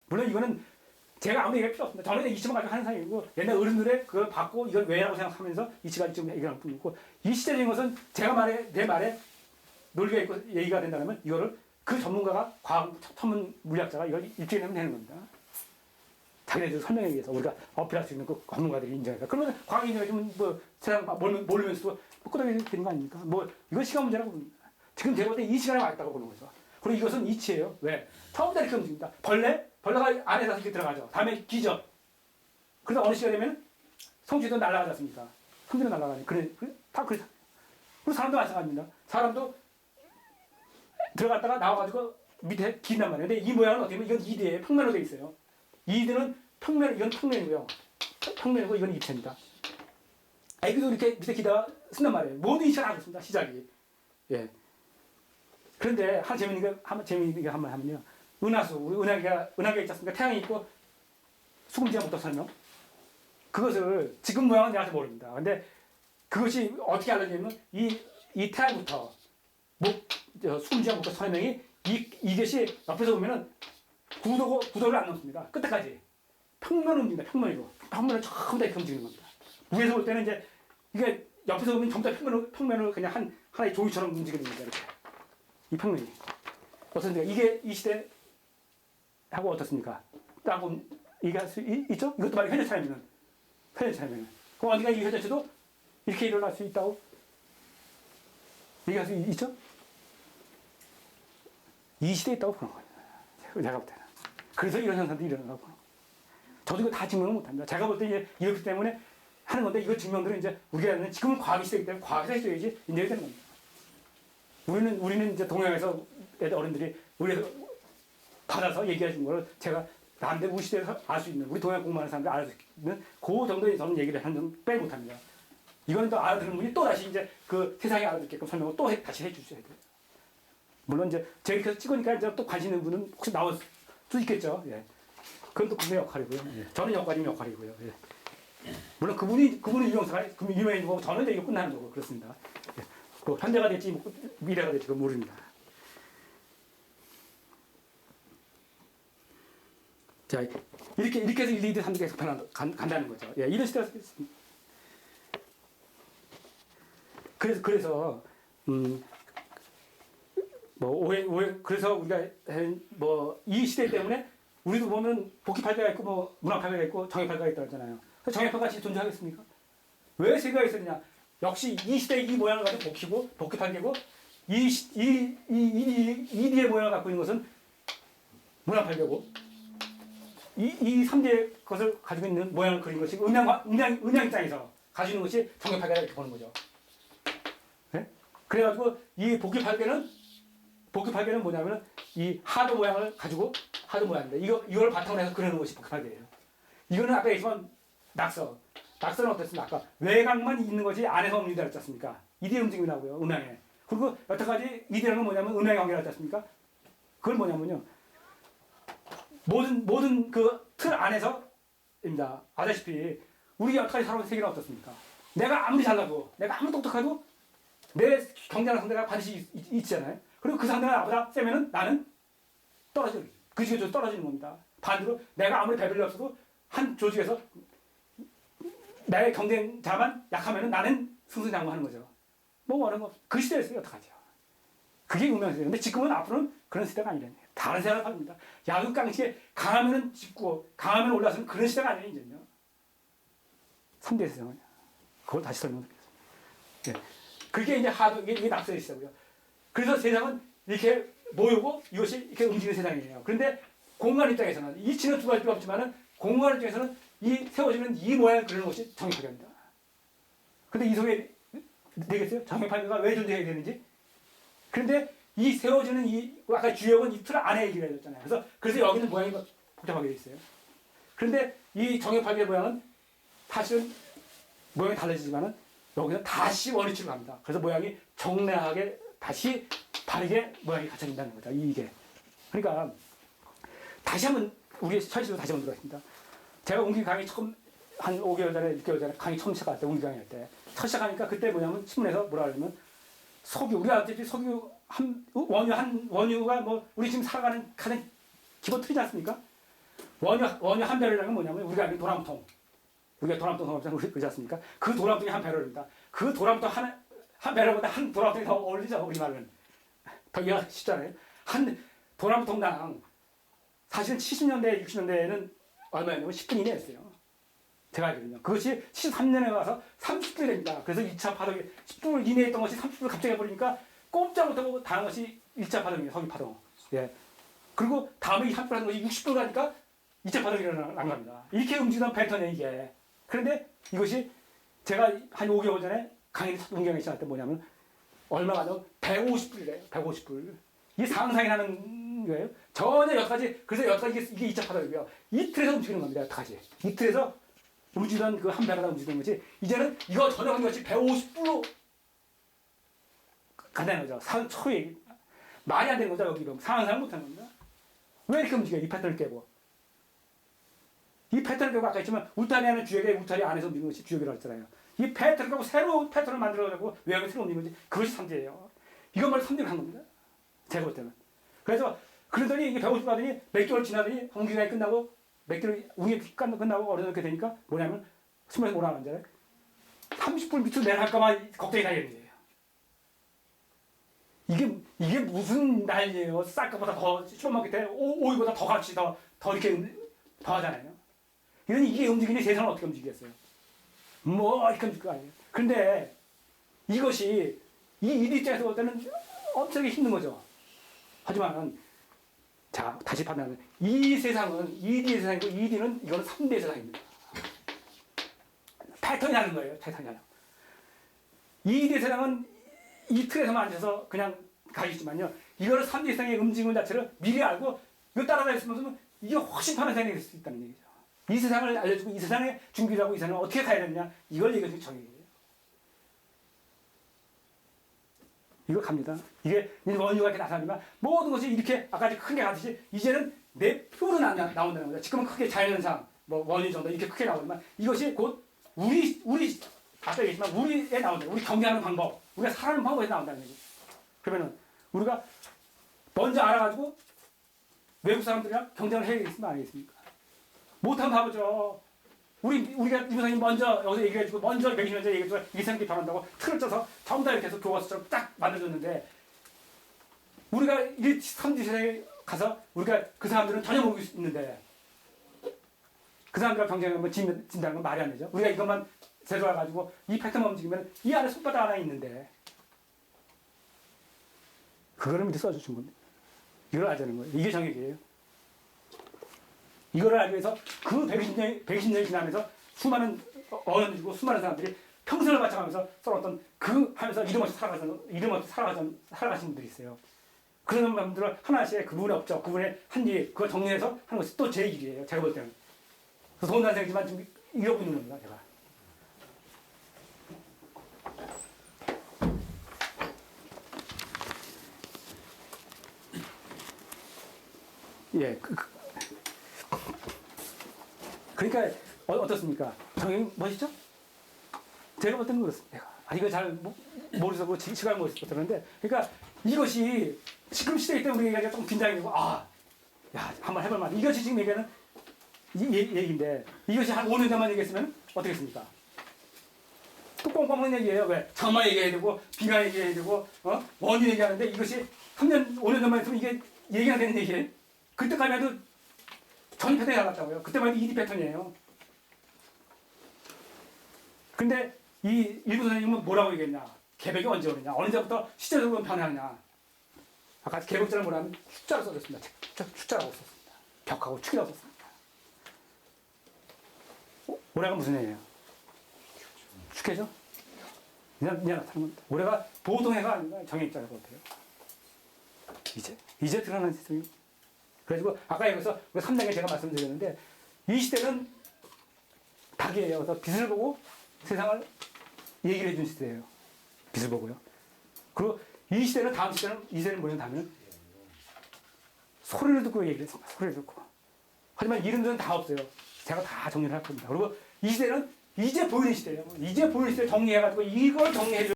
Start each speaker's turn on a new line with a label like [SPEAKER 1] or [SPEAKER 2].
[SPEAKER 1] 물론 이거는 제가 아무 얘기할 필요 없습니다. 저는 이치만 가지고 하는 사람이고 옛날 어른들의 그걸 받고 이걸 왜라고 생각하면서 이치가 지금 얘기하는 뿐이고 이 시대적인 것은 내 말에 논리가 있고 얘기가 된다면 이거를 그 전문가가 과학 전문 물리학자가 이걸 입증하면 되는 겁니다. 자기네들 설명에 의해서 우리가 어필할 수 있는 그 전문가들이 인정해서 그러면 과학 인정해주면 뭐 세상 모르면서도 끄덕이 되는 거 아닙니까? 뭐 이건 시간 문제라고 봅니다. 지금 제가 볼 때 이 시간에 와 있다고 보는 거죠. 그리고 이것은 이치예요. 왜? 처음부터 이렇게 움직입니다. 벌레가 안에서 이렇게 들어가죠. 다음에 기죠. 그래서 어느 시간이 되면 성질도 날아가지 않습니까? 성질도 날아가니. 다 그래. 그리고 사람도 마찬가지입니다. 사람도 들어갔다가 나와가지고 밑에 긴단 말이에요. 근데 이 모양은 어떻게 보면 이건 2D예요. 평면으로 되어 있어요. 2D는 이건 평면이고요. 평면이고 이건 입체입니다. 애기도 이렇게 밑에 기다가 쓴단 말이에요. 모든 이치가 다 그렇습니다. 시작이. 예. 그런데 재미있는 게 한번 하면요. 은하수, 우리 은하계가 있지 않습니까? 태양이 있고 수금지가 붙어 설명. 그것을 지금 모양은 내가 모릅니다. 근데 그것이 어떻게 알려지냐면 이 태양부터 수금지가부터 설명이 이것이 옆에서 보면은 구도를 안 넘습니다. 끝에까지. 평면을 움직입니다. 평면을 전부 다 이렇게 움직이는 겁니다. 위에서 볼 때는 이제 이게 옆에서 보면 전부 다 평면을 그냥 하나의 종이처럼 움직이는 겁니다. 이렇게. 이 평면이. 어떻습니까? 이게 이 시대하고 어떻습니까? 라고 얘기할 수 있죠? 이것도 말이 현대차량이면. 그럼 언젠가 이 현대차도 이렇게 일어날 수 있다고 얘기할 수 있죠? 이 시대에 있다고 보는 거예요. 제가 볼 때는. 그래서 이런 현상들이 일어나고 보는 거예요. 저도 이거 다 증명을 못합니다. 제가 볼 때 이렇기 때문에 하는 건데 이거 증명들은 이제 우리가 지금은 과학의 시대이기 때문에 과학에서 해줘야지 인정이 되는 겁니다. 우리는 이제 동양에서 어른들이 우리에서 받아서 얘기해 준 거를 제가 남대 우리 시대에서 알 수 있는 우리 동양 공부하는 사람들 알 수 있는 그 정도의 저는 얘기를 하는 점 빼 못합니다. 이거는 또 알아듣는 분이 또 다시 이제 그 세상에 알아듣게끔 설명을 또 다시 해주셔야 돼요. 물론 이제 제가 이렇게 찍으니까 이제 또 관심 있는 분은 혹시 나올 수 있겠죠. 예. 그건 또 그분의 역할이고요. 예. 저는 역할이고요. 예. 물론 그분은 유명해진 거고 저는 이제 이거 끝나는 거고 그렇습니다. 예. 그 현대가 될지 미래가 될지 모릅니다. 자, 이렇게 해서 1, 2, 3도 계속 간다는 거죠. 예, 이런 시대가 있습니다. 그래서 그래서 우리가 이 시대 때문에 우리도 보면 복귀팔배가 있고 문화팔배가 있고 정예팔배가 있다고 하잖아요. 정예팔배가 같이 존재하겠습니까? 왜 세계가 있었느냐? 역시 이 시대의 이 모양을 가지고 복귀팔배고 이 뒤의 모양을 갖고 있는 것은 문화팔배고 이 3대의 것을 가지고 있는 모양을 그린 것이 음양 입장에서 가지고 있는 것이 정예팔배가 이렇게 보는 거죠. 네? 그래가지고 이 복귀팔배는 뭐냐면은 이 하드 모양을 가지고 하드 모양인데 이걸 바탕으로 해서 그려놓은 것이 복귀팔배예요. 이거는 아까 얘기했지만 낙서는 어땠습니까? 아까 외곽만 있는 것이 안에서 움직인다 그랬지 않습니까? 이대 움직임이 나고요. 음양에. 그리고 여태까지 이대라는 건 뭐냐면 음양의 관계라 했지 않습니까? 그건 뭐냐면요. 모든 그 틀 안에서입니다. 아다시피 우리가 여태까지 살아온 세계는 어떻습니까? 내가 아무리 잘나도 내가 아무리 똑똑해도 내 경쟁하는 상대가 반드시 있잖아요. 그리고 그 상대가 나보다 세면은 나는 그 조직에서 떨어지는 겁니다. 반대로 내가 아무리 배불리 없어도 한 조직에서 나의 경쟁자만 약하면은 나는 승승장구하는 거죠. 그 시대였어요. 어떡하죠? 그게 유명세요. 근데 지금은 앞으로는 그런 시대가 아니라는 거예요. 다른 세상을 팝니다. 야극강식에 강하면은 짚고 강하면 올라서는 그런 시대가 아니에요. 이제는요. 3대 세상은 그걸 다시 설명드리겠습니다. 네. 그게 이제 이게 낙서의 시대고요. 그래서 세상은 이렇게 모이고 이것이 이렇게 움직이는 세상이에요. 그런데 공간 입장에서는 이치는 두 가지가 없지만은 공간 입장에서는 세워지는 이 모양을 그리는 것이 정예팔배입니다. 그런데 이 속에 되겠어요? 정예팔배가 왜 존재해야 되는지? 그런데 이 세워지는 아까 주역은 이 틀 안에 얘기를 해줬잖아요. 그래서 여기는 모양이 복잡하게 되어 있어요. 그런데 이 정예팔배 모양은 사실은 모양이 달라지지만은 여기는 다시 원위치로 갑니다. 그래서 모양이 정례하게 다시 바르게 모양이 갖춰진다는 거죠. 이게. 그러니까 다시 한번 우리의 현실로 다시 한번 들어가겠습니다. 제가 웅기 강의 처음 한 5개월 전에 6개월 전에 강의 처음 시작할 때 웅기 강의 할 때 첫 시작하니까 그때 뭐냐면 신문에서 뭐라 그러면 우리가 어차피 원유가 우리 지금 살아가는 가장 기본 틀이지 않습니까? 원유 한 배럴이라는 건 뭐냐면 우리가 아는 도람통. 우리가 도람통 성업장 그러지 않습니까? 그 도람통이 한 배럴입니다. 그 도람통 한 배럴보다 한 도람통이 더 어울리죠, 우리말은. 더 이해가 쉽잖아요. 한 도람통당 사실은 70년대, 60년대에는 얼마였냐면 10분 이내였어요. 제가 알거든요. 그것이 73년에 와서 30분이 됩니다. 그래서 2차 파동이 10분 이내에 있던 것이 30분 갑자기 해버리니까 꼼짝 못하고 당한 것이 1차 파동이에요. 석유 파동. 예. 그리고 다음에 3분 하는 것이 60분 가니까 2차 파동이 일어난 겁니다. 이렇게 움직이던 패턴이에요, 이게. 그런데 이것이 제가 한 5개월 전에 강의 운경에 시작할 때 뭐냐면 얼마가 더 150불이래요. 150불. 이게 상상이 나는 거예요. 전혀 여기까지, 그래서 여기까지 이게 2차 파동이고요. 이틀에서 움직이는 겁니다. 여기까지. 이틀에서 움직이던 그 한 배가 움직이는 거지. 이제는 이거 전혀 관계없이 150불로 간다는 거죠. 초에 말이 안 되는 거죠. 여기 이런 상상을 못하는 겁니다. 왜 이렇게 움직여요? 이 패턴을 깨고. 이 패턴을 깨고 아까 했지만 울타리 안에 주역에 울타리 안에서 움직이는 것이 주역이라고 했잖아요. 이 패턴을 깨고 새로운 패턴을 만들어가지고 외곽에 새로 움직이는 거지. 그것이 삼재예요. 이것만 삼재를 한 겁니다. 제가 볼 때는. 그래서 그러더니 이게 150 가더니 몇 개월 지나더니 홍기간이 끝나고 몇 개월 운이 끝나고 어려놓게 되니까 뭐냐면 스물에서 뭐라 하는 줄 알아요? 30불 밑으로 내려갈까봐 걱정이 다 되는 거예요. 이게 무슨 난리예요. 쌀 것보다 더 슈퍼마켓에 오이보다 더 값이 더 이렇게 더 하잖아요. 이러니 이게 움직이니 세상을 어떻게 움직이겠어요? 뭐 이렇게 움직일 거 아니에요. 그런데 이것이 이 일 입장에서 볼 때는 엄청나게 힘든 거죠. 하지만 자 다시 판단하면 이 세상은 2D의 세상이고 2D는 이거는 3D의 세상입니다. 패턴이 다른 거예요. 패턴이 다른. 2D의 세상은 이 틀에서만 앉아서 그냥 가시지만요. 이거를 3D 세상의 움직임 자체를 미리 알고 이거 따라다녔으면 이게 훨씬 편한 세상이 될 수 있다는 얘기죠. 이 세상을 알려주고 이 세상에 준비를 하고 이 세상을 어떻게 가야 되느냐 이걸 얘기해주는 정의예요. 이거 갑니다. 이게 원유가 이렇게 나타나지만 모든 것이 이렇게 아까 크게 가듯이 이제는 내 표로 나온다는 거죠. 지금은 크게 자연현상, 뭐 원유 정도 이렇게 크게 나오지만 이것이 곧 우리 아까 얘기했지만 우리에 나온다. 우리 경계하는 방법, 우리가 살아가는 방법에 나온다는 거죠. 그러면은 우리가 먼저 알아가지고 외국 사람들이랑 경쟁을 해야겠습니까? 안 하겠습니까? 못하면 바보죠. 우리가 이부사님 먼저 여기서 얘기해주고 먼저 몇십 년 전에 얘기해주고 이 생각이 변한다고 틀을 짜서 전부 다 이렇게 해서 교과서처럼 딱 만들어줬는데 우리가 이 3D 세상에 가서 우리가 그 사람들은 전혀 모르고 있는데 그 사람들과 경쟁하면 진다는 건 말이 안 되죠. 우리가 이것만 제대로 가지고 이 패턴만 움직이면 이 안에 손바닥 하나 있는데 그거를 밑에 써주신 겁니다. 이걸 알자는 거예요. 이게 정액이에요. 이거를 알기 위해서 그 120년이 지나면서 수많은 어른들이고 수많은 사람들이 평생을 바쳐가면서 써왔던 그 하면서 이름 없이 살아가신 분들이 있어요. 그런 분들은 하나씩 그분의 업적, 그분의 한 일, 그걸 정리해서 하는 것이 또 제 길이에요. 제가 볼 때는. 그래서 돈 난생이지만 지금 이러고 있는 겁니다. 제가. 예, 그러니까 어떻습니까? 정형이 멋있죠? 제가 볼 때는 그렇습니다. 이거 잘 모르겠고 시간을 모르겠었는데 그러니까 이것이 지금 시대에 때문에 우리가 좀 긴장이 되고 한번 해볼 만 이것이 지금 얘기하는 얘기인데 이것이 한 5년 전만 얘기했으면 어떻겠습니까? 또 꽁꽁한 얘기예요. 왜? 장마 얘기해야 되고 비가 얘기해야 되고 원유 얘기하는데 이것이 3년, 5년 전만 했으면 이게 얘기가 되는 얘기예요. 그때까지만 해도 전 패턴이 나갔다고요. 그때만 해도 2D 패턴이에요. 근데 이 일부 선생님은 뭐라고 얘기했냐? 개벽이 언제 오느냐? 언제부터 시제적으로 변하느냐? 아까 개벽자를 뭐라면 축자로 써줬습니다. 축자라고 썼습니다. 벽하고 축이라고 썼습니다. 올해가 무슨 해예요? 축해죠? 그냥 나타나는 겁니다. 올해가 보통해가 아니라 정액자라고 같아요. 이제 드러나는 세상이. 그래가지고 아까 여기서 3장에 제가 말씀드렸는데 이 시대는 닭이에요. 그래서 빛을 보고 세상을 얘기를 해준 시대예요. 빛을 보고요. 그리고 이 시대는 다음 시대는 이 시대는 뭐냐면 소리를 듣고 얘기를 했습니다. 소리를 듣고. 하지만 이름들은 다 없어요. 제가 다 정리를 할 겁니다. 그리고 이 시대는 이제 보이는 시대예요. 이제 보이는 시대 정리해가지고 이걸 정리해줘.